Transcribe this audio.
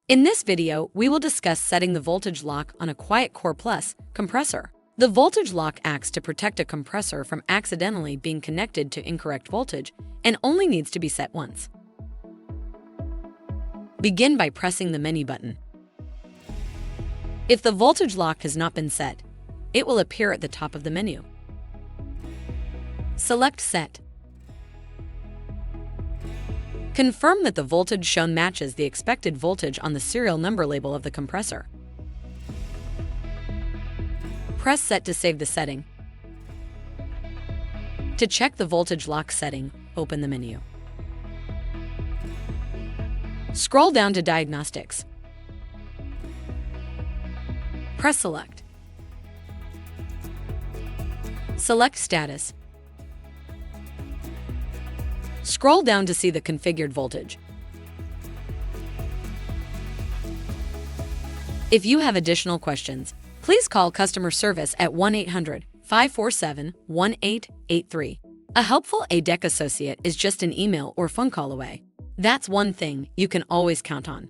In this video, we will discuss setting the voltage lock on a QuietCore Plus compressor. The voltage lock acts to protect a compressor from accidentally being connected to incorrect voltage and only needs to be set once. Begin by pressing the menu button. If the voltage lock has not been set, it will appear at the top of the menu. Select Set. Confirm that the voltage shown matches the expected voltage on the serial number label of the compressor. Press Set to save the setting. To check the voltage lock setting, open the menu. Scroll down to Diagnostics. Press Select. Select Status. Scroll down to see the configured voltage. If you have additional questions, please call customer service at 1-800-547-1883. A helpful A-dec associate is just an email or phone call away. That's one thing you can always count on.